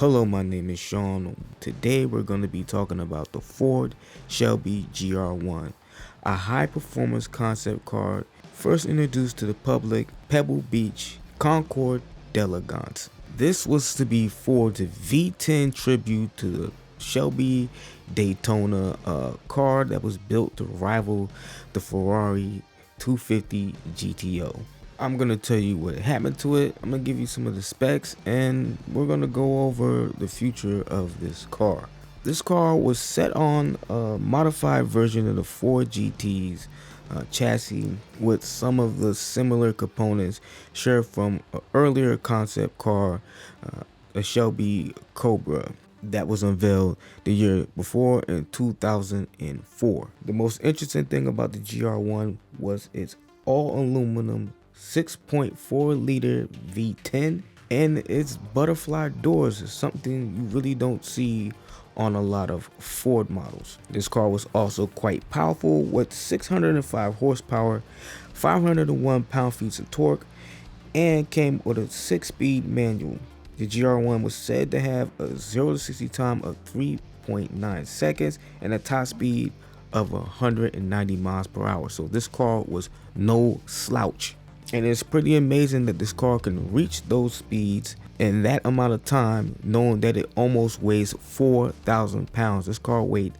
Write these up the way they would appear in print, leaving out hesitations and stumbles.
Hello, my name is Sean. Today we're going to be talking about the Ford Shelby GR-1, a high-performance concept car first introduced to the public Pebble Beach Concours d'Elegance. This was to be Ford's V10 tribute to the Shelby Daytona, a car that was built to rival the Ferrari 250 GTO. I'm gonna tell you what happened to it. I'm gonna give you some of the specs, and we're gonna go over the future of this car. This car was set on a modified version of the Ford GT's chassis with some of the similar components shared from an earlier concept car, a Shelby Cobra, that was unveiled the year before in 2004. The most interesting thing about the GR1 was its all aluminum 6.4 liter V10 and its butterfly doors is something you really don't see on a lot of Ford models. This car was also quite powerful with 605 horsepower, 501 pound-feet of torque, and came with a 6-speed manual. The GR1 was said to have a 0 to 60 time of 3.9 seconds and a top speed of 190 miles per hour. So this car was no slouch. And it's pretty amazing that this car can reach those speeds in that amount of time, knowing that it almost weighs 4,000 pounds. This car weighed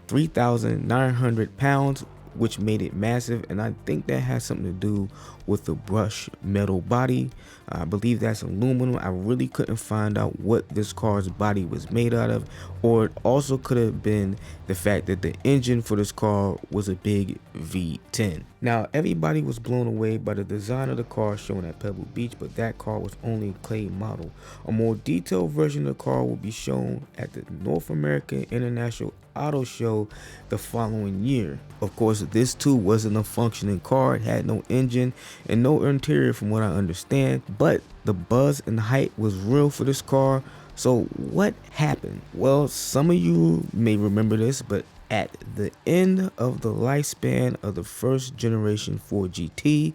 3,900 pounds, which made it massive, and I think that has something to do with the brushed metal body. I believe that's aluminum. I really couldn't find out what this car's body was made out of, or it also could have been the fact that the engine for this car was a big V10. Now, everybody was blown away by the design of the car shown at Pebble Beach, but that car was only a clay model. A more detailed version of the car will be shown at the North American International Auto Show the following year. Of course, this too wasn't a functioning car. It had no engine and no interior from what I understand, but the buzz and hype was real for this car. So what happened? Well, some of you may remember this, but at the end of the lifespan of the first generation Ford GT,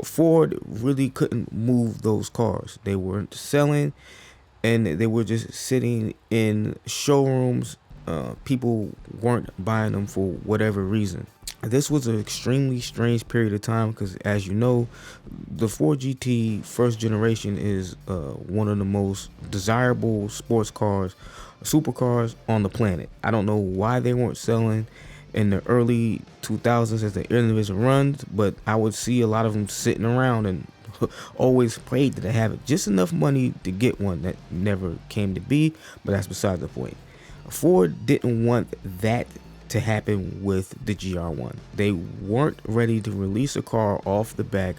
Ford really couldn't move those cars. They weren't selling, and they were just sitting in showrooms. People weren't buying them for whatever reason. This was an extremely strange period of time because, as you know, the Ford GT first generation is one of the most desirable sports cars, supercars on the planet. I don't know why they weren't selling in the early 2000s as the Eredivisie runs, but I would see a lot of them sitting around and always prayed that they have just enough money to get one. That never came to be, but that's beside the point. Ford didn't want that to happen with the GR1. They weren't ready to release a car off the back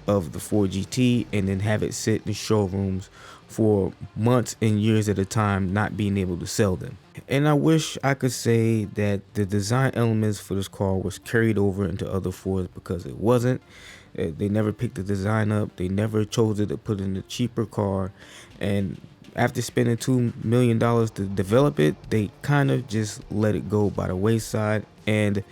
of the Ford GT and then have it sit in showrooms for months and years at a time, not being able to sell them. And I wish I could say that the design elements for this car was carried over into other Fords, because it wasn't. They never picked the design up. They never chose it to put in a cheaper car, and after spending $2 million to develop it, they kind of just let it go by the wayside. And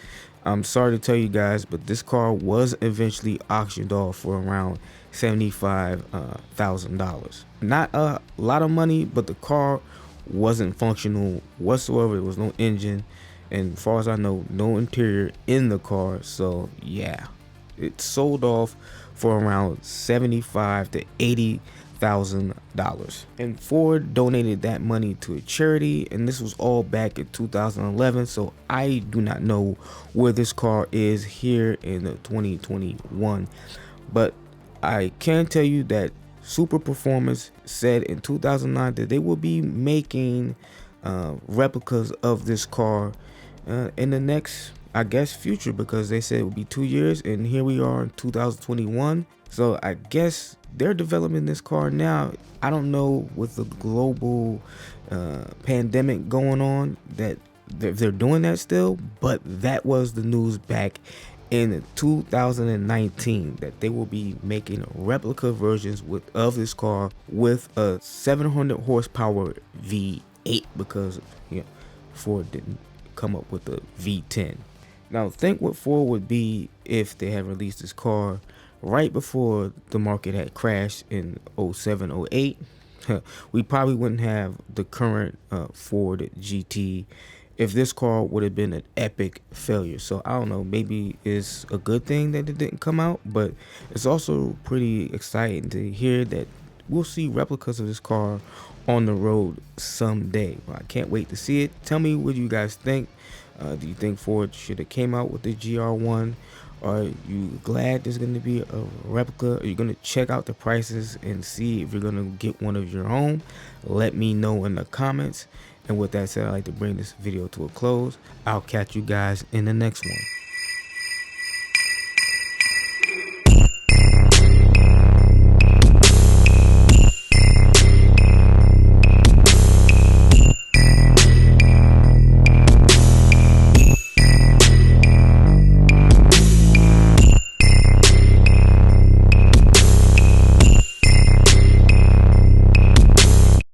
I'm sorry to tell you guys, but this car was eventually auctioned off for around $75,000. Not a lot of money, but the car wasn't functional whatsoever. There was no engine, and as far as I know, no interior in the car. So yeah, it sold off for around $75,000 to $80,000, and Ford donated that money to a charity, and this was all back in 2011. So I do not know where this car is here in 2021, but I can tell you that Super Performance said in 2009 that they will be making replicas of this car in the next, I guess, future, because they said it would be 2 years, and here we are in 2021. So I guess they're developing this car now. I don't know, with the global pandemic going on, that they're doing that still, but that was the news back in 2019, that they will be making replica versions of this car with a 700 horsepower V8, because Ford didn't come up with the V10. Now think what Ford would be if they had released this car right before the market had crashed in 07, 08. we probably wouldn't have the current Ford GT if this car would have been an epic failure. So I don't know, maybe it's a good thing that it didn't come out, but it's also pretty exciting to hear that we'll see replicas of this car on the road someday. Well, I can't wait to see it. Tell me what you guys think. Do you think Ford should have came out with the GR1? Are you glad there's going to be a replica? Are you going to check out the prices and see if you're going to get one of your own? Let me know in the comments. And with that said, I'd like to bring this video to a close. I'll catch you guys in the next one.